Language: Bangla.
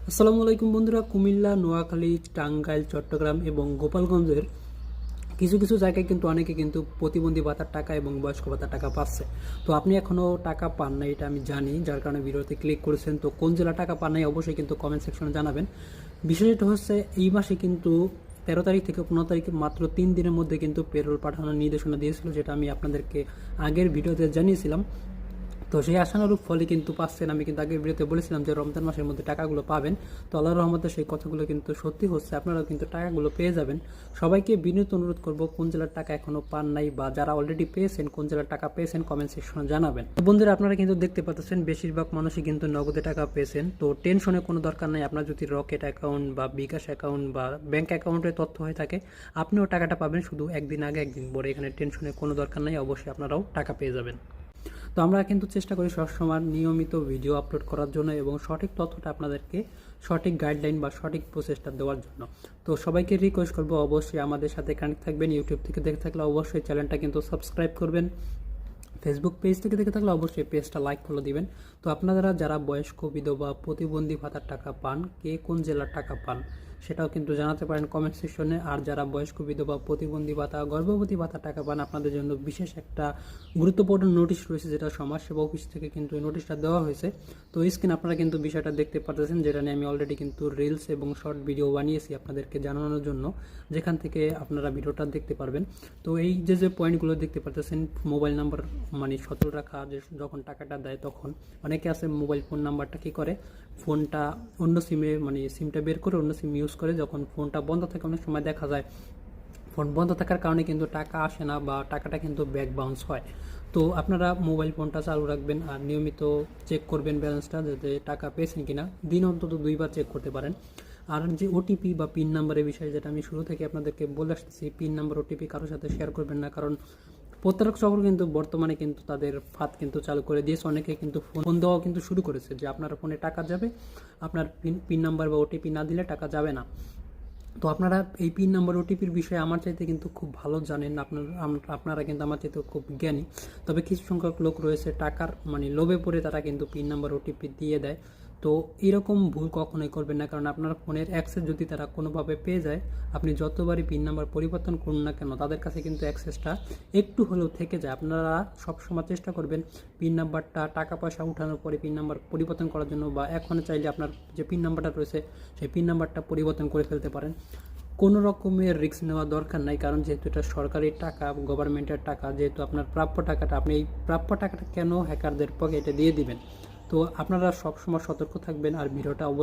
আসসালামু আলাইকুম বন্ধুরা। কুমিল্লা, নোয়াখালী, টাঙ্গাইল, চট্টগ্রাম এবং গোপালগঞ্জের কিছু কিছু জায়গায় কিন্তু অনেকে কিন্তু প্রতিবন্ধী ভাতার টাকা এবং বয়স্ক ভাতার টাকা পাচ্ছে। তো আপনি এখনও টাকা পান নাই, এটা আমি জানি, যার কারণে ভিডিওতে ক্লিক করেছেন। তো কোন জেলা টাকা পান নাই অবশ্যই কিন্তু কমেন্ট সেকশনে জানাবেন। বিষয়টা হচ্ছে এই মাসে কিন্তু 13 তারিখ থেকে 15 তারিখে মাত্র 3 দিনের মধ্যে কিন্তু পেরোল পাঠানোর নির্দেশনা দিয়েছিল, যেটা আমি আপনাদেরকে আগের ভিডিওতে জানিয়েছিলাম। তো সেই আশানুরূপ ফলে কিন্তু পাচ্ছেন। আমি কিন্তু আগের ভিডিওতে বলেছিলাম যে রমজান মাসের মধ্যে টাকাগুলো পাবেন। তো আল্লাহর রহমতে সেই কথাগুলো কিন্তু সত্যি হচ্ছে, আপনারাও কিন্তু টাকাগুলো পেয়ে যাবেন। সবাইকে বিনীত অনুরোধ করব, কোন জেলার টাকা এখনো পান নাই বা যারা অলরেডি পেয়েছেন কোন জেলার টাকা পেয়েছেন কমেন্ট সেকশনে জানাবেন। তো বন্ধুরা, আপনারা কিন্তু দেখতে পাচ্ছেন বেশিরভাগ মানুষই কিন্তু নগদে টাকা পেয়েছেন। তো টেনশনে কোনো দরকার নাই। আপনার যদি রকেট অ্যাকাউন্ট বা বিকাশ অ্যাকাউন্ট বা ব্যাংক অ্যাকাউন্টের তথ্য হয়ে থাকে, আপনিও টাকাটা পাবেন, শুধু একদিন আগে একদিন পরে। এখানে টেনশনের কোনো দরকার নাই, অবশ্যই আপনারাও টাকা পেয়ে যাবেন। তো আমরা কিন্তু চেষ্টা করি সবসময় নিয়মিত ভিডিও আপলোড করার জন্য এবং সঠিক তথ্যটা আপনাদেরকে সঠিক গাইডলাইন বা সঠিক প্রসেসটা দেওয়ার জন্য। তো সবাইকে রিকোয়েস্ট করবো অবশ্যই আমাদের সাথে কানেক্ট থাকবেন। ইউটিউব থেকে দেখে থাকলে অবশ্যই চ্যানেলটা কিন্তু সাবস্ক্রাইব করবেন। ফেসবুক পেজ থেকে দেখে থাকলে অবশ্যই পেজটা লাইক ফলো দিবেন। তো আপনারা যারা বয়স্ক, বিধবা, প্রতিবন্ধী ভাতার টাকা পান, কে কোন জেলার টাকা পান সেটাও কিন্তু জানাতে পারেন কমেন্ট সেকশনে। আর যারা বয়স্ক, বিধবা, প্রতিবন্ধী ভাতা, গর্ভবতী ভাতার টাকা পান, আপনাদের জন্য বিশেষ একটা গুরুত্বপূর্ণ নোটিশ রয়েছে, যেটা সমাজসেবা অফিস থেকে কিন্তু এই নোটিশটা দেওয়া হয়েছে। তো স্ক্রিনে আপনারা কিন্তু বিষয়টা দেখতে পাচ্ছেন, যেটা নিয়ে আমি অলরেডি কিন্তু রিলস এবং শর্ট ভিডিও বানিয়েছি আপনাদেরকে জানানোর জন্য, যেখান থেকে আপনারা ভিডিওটা দেখতে পারবেন। তো এই যে পয়েন্টগুলো দেখতে পাচ্ছেন, মোবাইল নাম্বার মানে সচল রাখা, যে যখন টাকাটা দেয় তখন অনেকে আছে মোবাইল ফোন নাম্বারটা কী করে, ফোনটা অন্য সিমে মানে সিমটা বের করে অন্য সিম ইউজ করে। যখন ফোনটা বন্ধ থাকে অনেক সময় দেখা যায় ফোন বন্ধ থাকার কারণে কিন্তু টাকা আসে না বা টাকাটা কিন্তু ব্যাক বাউন্স হয়। তো আপনারা মোবাইল ফোনটা চালু রাখবেন আর নিয়মিত চেক করবেন ব্যালেন্সটা, যাতে টাকা পেয়েছেন কিনা। দিন অন্তত 2বার চেক করতে পারেন। আর যে ওটিপি বা পিন নাম্বারের বিষয়ে, যেটা আমি শুরু থেকে আপনাদেরকে বলে আসতেছি, পিন নাম্বার ওটিপি কারোর সাথে শেয়ার করবেন না, কারণ প্রতারক চক্র কিন্তু বর্তমানে কিন্তু তাদের ফাঁদ কিন্তু চালু করে দিয়েছে। অনেকে কিন্তু ফোন দেওয়া কিন্তু শুরু করেছে যে আপনার ফোনে টাকা যাবে, আপনার পিন নাম্বার বা ওটিপি না দিলে টাকা যাবে না। তো আপনারা এই পিন নাম্বার ওটিপির বিষয়ে আমার চাইতে কিন্তু খুব ভালো জানেন, আপনারা কিন্তু আমার চাইতে খুব জ্ঞানী। তবে কিছু সংখ্যক লোক রয়েছে টাকার মানে লোভে পড়ে তারা কিন্তু পিন নাম্বার ওটিপি দিয়ে দেয়। তো এরকম ভুল কখনোই করবেন না, কারণ আপনার ফোনের অ্যাক্সেস যদি তারা কোনোভাবে পেয়ে যায়, আপনি যতবারই পিন নাম্বার পরিবর্তন করুন না কেন, তাদের কাছে কিন্তু অ্যাক্সেসটা একটু হলেও থেকে যায়। আপনারা সবসময় চেষ্টা করবেন পিন নাম্বারটা টাকা পয়সা উঠানোর পরে পিন নাম্বার পরিবর্তন করার জন্য, বা এখন চাইলে আপনার যে পিন নাম্বারটা রয়েছে সেই পিন নাম্বারটা পরিবর্তন করে ফেলতে পারেন। কোনো রকমের রিস্ক নেওয়া দরকার নাই, কারণ যেহেতু এটা সরকারি টাকা, গভর্নমেন্টের টাকা, যেহেতু আপনার প্রাপ্য টাকাটা, আপনি এই প্রাপ্য টাকাটা কেন হ্যাকারদের পকেটে দিয়ে দিবেন। তো আপনারা সবসময় সতর্ক থাকবেন আর ভিডিওটা অবশ্যই